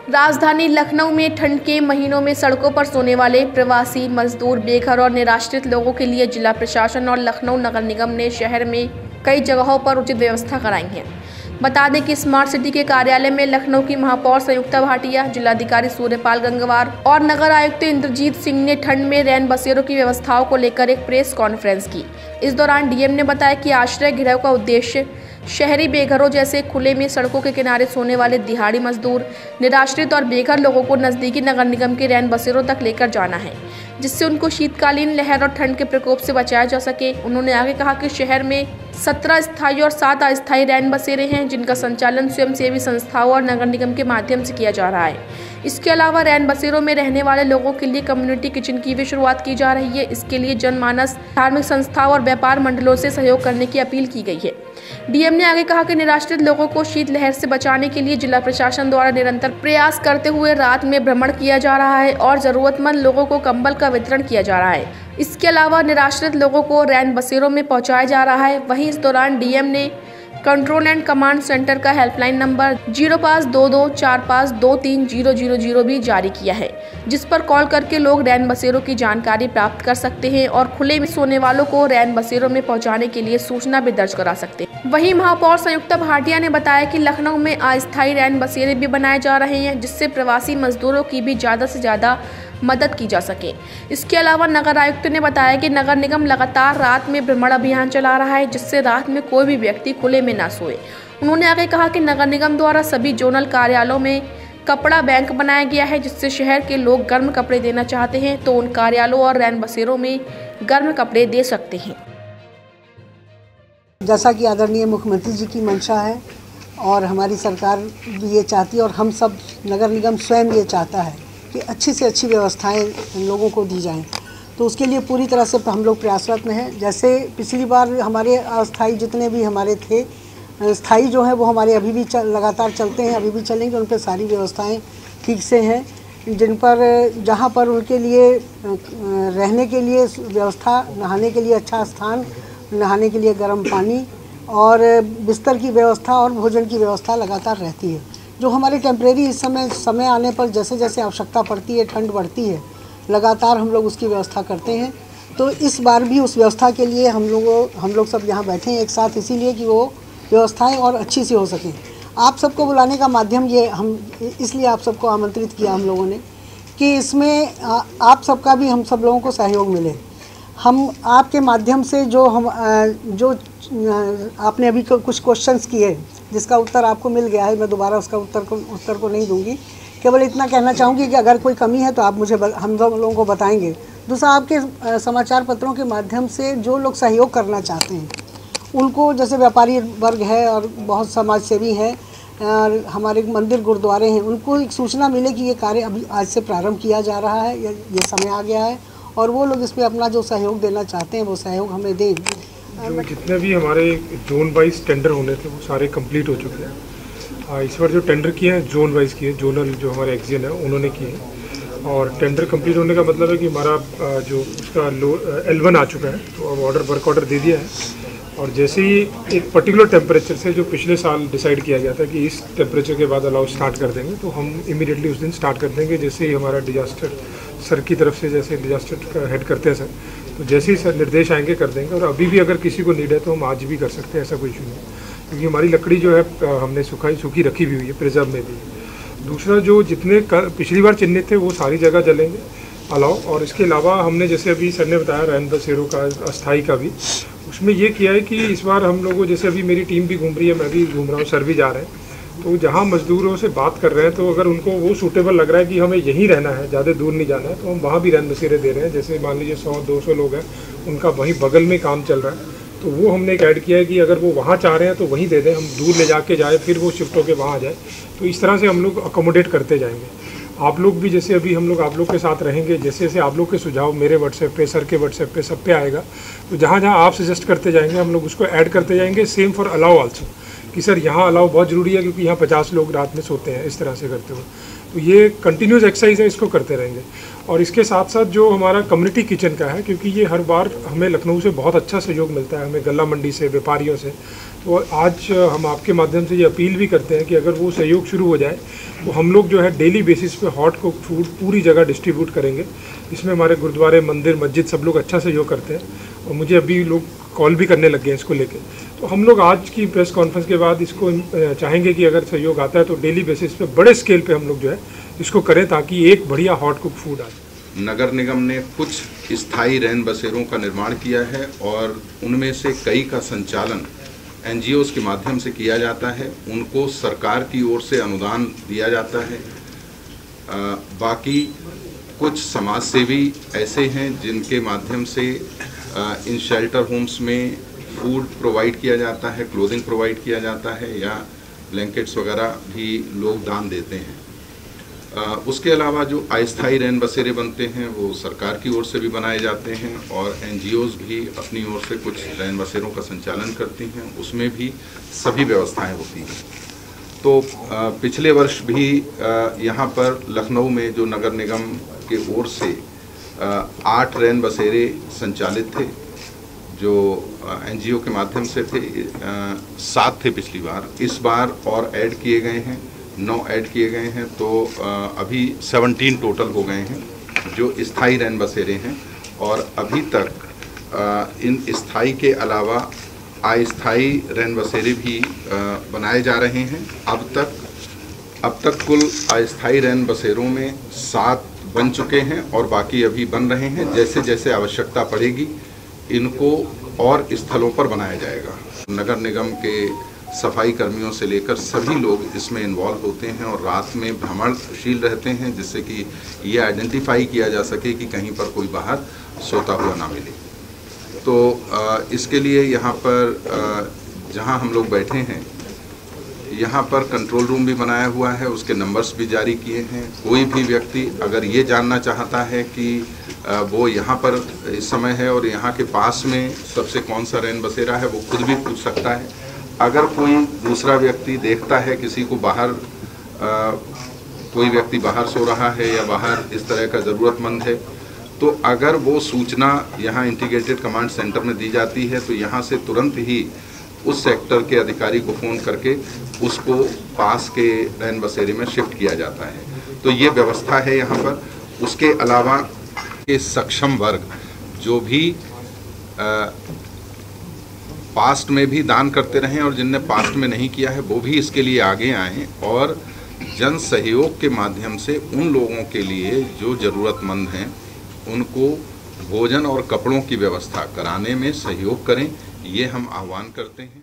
राजधानी लखनऊ में ठंड के महीनों में सड़कों पर सोने वाले प्रवासी मजदूर, बेघर और निराश्रित लोगों के लिए जिला प्रशासन और लखनऊ नगर निगम ने शहर में कई जगहों पर उचित व्यवस्था कराई है। बता दें कि स्मार्ट सिटी के कार्यालय में लखनऊ की महापौर संयुक्ता भाटिया, जिलाधिकारी सूर्यपाल गंगवार और नगर आयुक्त इंद्रजीत सिंह ने ठंड में रैन बसेरों की व्यवस्थाओं को लेकर एक प्रेस कॉन्फ्रेंस की। इस दौरान डीएम ने बताया कि आश्रय गृह का उद्देश्य शहरी बेघरों जैसे खुले में सड़कों के किनारे सोने वाले दिहाड़ी मजदूर, निराश्रित और बेघर लोगों को नजदीकी नगर निगम के रैन बसेरों तक लेकर जाना है, जिससे उनको शीतकालीन लहर और ठंड के प्रकोप से बचाया जा सके। उन्होंने आगे कहा कि शहर में 17 स्थायी और 7 अस्थायी रैन बसेरे हैं, जिनका संचालन स्वयंसेवी संस्थाओं और नगर निगम के माध्यम से किया जा रहा है। इसके अलावा रैन बसेरों में रहने वाले लोगों के लिए कम्युनिटी किचन की भी शुरुआत की जा रही है। इसके लिए जनमानस, धार्मिक संस्थाओं और व्यापार मंडलों से सहयोग करने की अपील की गई है। डीएम ने आगे कहा कि निराश्रित लोगों को शीतलहर से बचाने के लिए जिला प्रशासन द्वारा निरंतर प्रयास करते हुए रात में भ्रमण किया जा रहा है और जरूरतमंद लोगों को कंबल का वितरण किया जा रहा है। इसके अलावा निराश्रित लोगों को रैन बसेरों में पहुंचाया जा रहा है। वहीं इस दौरान डीएम ने कंट्रोल एंड कमांड सेंटर का हेल्पलाइन नंबर 0522452300 भी जारी किया है, जिस पर कॉल करके लोग रैन बसेरों की जानकारी प्राप्त कर सकते हैं और खुले में सोने वालों को रैन बसेरों में पहुंचाने के लिए सूचना भी दर्ज करा सकते हैं। वहीं महापौर संयुक्ता भाटिया ने बताया कि लखनऊ में अस्थायी रैन बसेरे भी बनाए जा रहे हैं, जिससे प्रवासी मजदूरों की भी ज़्यादा से ज़्यादा मदद की जा सके। इसके अलावा नगर आयुक्त ने बताया कि नगर निगम लगातार रात में भ्रमण अभियान चला रहा है, जिससे रात में कोई भी व्यक्ति खुले में ना सोए। उन्होंने आगे कहा कि नगर निगम द्वारा सभी जोनल कार्यालयों में कपड़ा बैंक बनाया गया है, जिससे शहर के लोग गर्म कपड़े देना चाहते हैं तो उन कार्यालयों और रैन बसेरों में गर्म कपड़े दे सकते हैं। जैसा कि आदरणीय मुख्यमंत्री जी की मंशा है और हमारी सरकार भी ये चाहती है और हम सब नगर निगम स्वयं ये चाहता है कि अच्छी से अच्छी व्यवस्थाएं लोगों को दी जाएं, तो उसके लिए पूरी तरह से हम लोग प्रयासरत में हैं। जैसे पिछली बार हमारे अस्थाई जितने भी हमारे थे, स्थाई जो हैं वो हमारे अभी भी लगातार चलते हैं, अभी भी चलेंगे। उन पर सारी व्यवस्थाएं ठीक से हैं, जिन पर जहां पर उनके लिए रहने के लिए व्यवस्था, नहाने के लिए अच्छा स्थान, नहाने के लिए गर्म पानी और बिस्तर की व्यवस्था और भोजन की व्यवस्था लगातार रहती है। जो हमारे टेम्परेरी इस समय आने पर जैसे जैसे आवश्यकता पड़ती है, ठंड बढ़ती है, लगातार हम लोग उसकी व्यवस्था करते हैं। तो इस बार भी उस व्यवस्था के लिए हम लोग सब यहाँ बैठे हैं एक साथ, इसीलिए कि वो व्यवस्थाएं और अच्छी सी हो सकें। आप सबको बुलाने का माध्यम ये हम इसलिए आप सबको आमंत्रित किया हम लोगों ने कि इसमें आप सबका भी हम सब लोगों को सहयोग मिले। हम आपके माध्यम से जो आपने अभी कुछ क्वेश्चंस किए जिसका उत्तर आपको मिल गया है, मैं दोबारा उसका उत्तर को नहीं दूंगी। केवल इतना कहना चाहूँगी कि अगर कोई कमी है तो आप मुझे हम लोगों को बताएंगे। दूसरा, आपके समाचार पत्रों के माध्यम से जो लोग सहयोग करना चाहते हैं उनको, जैसे व्यापारी वर्ग है और बहुत समाजसेवी हैं और हमारे मंदिर गुरुद्वारे हैं, उनको एक सूचना मिले कि ये कार्य अभी आज से प्रारंभ किया जा रहा है, ये समय आ गया है और वो लोग इसमें अपना जो सहयोग देना चाहते हैं वो सहयोग हमें दें। जो जितने भी हमारे जोन वाइज टेंडर होने थे वो सारे कंप्लीट हो चुके हैं। इस बार जो टेंडर किए हैं जोन वाइज किए, जोनल जो हमारे एक्जियन है उन्होंने किए हैं और टेंडर कंप्लीट होने का मतलब है कि हमारा जो उसका L1 आ चुका है, तो अब वर्क ऑर्डर दे दिया है। और जैसे ही एक पर्टिकुलर टेम्परेचर से जो पिछले साल डिसाइड किया गया था कि इस टेम्परेचर के बाद अलाउ स्टार्ट कर देंगे, तो हम इमीडिएटली उस दिन स्टार्ट कर देंगे। जैसे ही हमारा डिजास्टर सर की तरफ से जैसे डिजास्टर का हेड करते हैं सर, तो जैसे ही सर निर्देश आएंगे कर देंगे। और अभी भी अगर किसी को नीड है तो हम आज भी कर सकते हैं, ऐसा कोई इशू नहीं, क्योंकि हमारी लकड़ी जो है हमने सूखी रखी भी हुई है, प्रिजर्व में भी। दूसरा, जो जितने पिछली बार चिन्हित थे वो सारी जगह जलेंगे अलाउ। और इसके अलावा हमने जैसे अभी सर ने बताया रैन बसेरों का अस्थाई का भी, उसमें ये किया है कि इस बार हम लोगों, जैसे अभी मेरी टीम भी घूम रही है, मैं भी घूम रहा हूँ, सर भी जा रहे हैं, तो जहाँ मजदूरों से बात कर रहे हैं तो अगर उनको वो सूटेबल लग रहा है कि हमें यहीं रहना है, ज़्यादा दूर नहीं जाना है, तो हम वहाँ भी रैन बसेरे दे रहे हैं। जैसे मान लीजिए 100-200 लोग हैं, उनका वहीं बगल में काम चल रहा है, तो वो हमने एक ऐड किया है कि अगर वो वहाँ चाह रहे हैं तो वहीं दे दें, हम दूर ले जाके जाए फिर वो शिफ्ट होकर वहाँ आ जाए। तो इस तरह से हम लोग अकोमोडेट करते जाएंगे। आप लोग भी जैसे अभी हम लोग आप लोग के साथ रहेंगे, जैसे जैसे आप लोग के सुझाव मेरे व्हाट्सएप पे, सर के व्हाट्सएप पे, सब पे आएगा, तो जहाँ जहाँ आप सजेस्ट करते जाएंगे हम लोग उसको ऐड करते जाएंगे। सेम फॉर अलाउ आल्सो, कि सर यहाँ अलाउ बहुत ज़रूरी है क्योंकि यहाँ 50 लोग रात में सोते हैं, इस तरह से करते हुए। तो ये कंटिन्यूस एक्सरसाइज है, इसको करते रहेंगे। और इसके साथ साथ जो हमारा कम्युनिटी किचन का है, क्योंकि ये हर बार हमें लखनऊ से बहुत अच्छा सहयोग मिलता है, हमें गल्ला मंडी से, व्यापारियों से, तो आज हम आपके माध्यम से ये अपील भी करते हैं कि अगर वो सहयोग शुरू हो जाए तो हम लोग जो है डेली बेसिस पे हॉट कुक फूड पूरी जगह डिस्ट्रीब्यूट करेंगे। इसमें हमारे गुरुद्वारे, मंदिर, मस्जिद सब लोग अच्छा सहयोग करते हैं और मुझे अभी लोग कॉल भी करने लग गए हैं इसको लेके। तो हम लोग आज की प्रेस कॉन्फ्रेंस के बाद इसको चाहेंगे कि अगर सहयोग आता है तो डेली बेसिस पे बड़े स्केल पे हम लोग जो है इसको करें, ताकि एक बढ़िया हॉट कुक फूड आ जाए। नगर निगम ने कुछ स्थायी रैन बसेरों का निर्माण किया है और उनमें से कई का संचालन NGOs के माध्यम से किया जाता है। उनको सरकार की ओर से अनुदान दिया जाता है। बाकी कुछ समाजसेवी ऐसे हैं जिनके माध्यम से इन शेल्टर होम्स में फूड प्रोवाइड किया जाता है, क्लोथिंग प्रोवाइड किया जाता है या ब्लैंकेट्स वगैरह भी लोग दान देते हैं। उसके अलावा जो अस्थायी रैन बसेरे बनते हैं वो सरकार की ओर से भी बनाए जाते हैं और NGOs भी अपनी ओर से कुछ रैन बसेरों का संचालन करती हैं, उसमें भी सभी व्यवस्थाएं होती हैं। तो पिछले वर्ष भी यहाँ पर लखनऊ में जो नगर निगम के ओर से 8 रैन बसेरे संचालित थे जो NGO के माध्यम से थे। 7 थे पिछली बार, इस बार और ऐड किए गए हैं, 9 ऐड किए गए हैं, तो अभी 17 टोटल हो गए हैं जो स्थायी रैन बसेरे हैं। और अभी तक इन स्थायी के अलावा अस्थायी रैन बसेरे भी बनाए जा रहे हैं। अब तक कुल अस्थायी रैन बसेरों में 7 बन चुके हैं और बाकी अभी बन रहे हैं। जैसे जैसे आवश्यकता पड़ेगी इनको और स्थलों पर बनाया जाएगा। नगर निगम के सफाई कर्मियों से लेकर सभी लोग इसमें इन्वॉल्व होते हैं और रात में भ्रमणशील रहते हैं, जिससे कि ये आइडेंटिफाई किया जा सके कि कहीं पर कोई बाहर सोता हुआ ना मिले। तो इसके लिए यहाँ पर जहाँ हम लोग बैठे हैं यहाँ पर कंट्रोल रूम भी बनाया हुआ है, उसके नंबर्स भी जारी किए हैं। कोई भी व्यक्ति अगर ये जानना चाहता है कि वो यहाँ पर इस समय है और यहाँ के पास में सबसे कौन सा रैन बसेरा है, वो खुद भी पूछ सकता है। अगर कोई दूसरा व्यक्ति देखता है किसी को बाहर कोई व्यक्ति बाहर सो रहा है या बाहर इस तरह का ज़रूरतमंद है, तो अगर वो सूचना यहाँ इंटीग्रेटेड कमांड सेंटर में दी जाती है तो यहाँ से तुरंत ही उस सेक्टर के अधिकारी को फ़ोन करके उसको पास के रैन बसेरे में शिफ्ट किया जाता है। तो ये व्यवस्था है यहाँ पर। उसके अलावा के सक्षम वर्ग जो भी पास्ट में भी दान करते रहें और जिनने पास्ट में नहीं किया है वो भी इसके लिए आगे आएँ और जन सहयोग के माध्यम से उन लोगों के लिए जो ज़रूरतमंद हैं उनको भोजन और कपड़ों की व्यवस्था कराने में सहयोग करें, ये हम आह्वान करते हैं।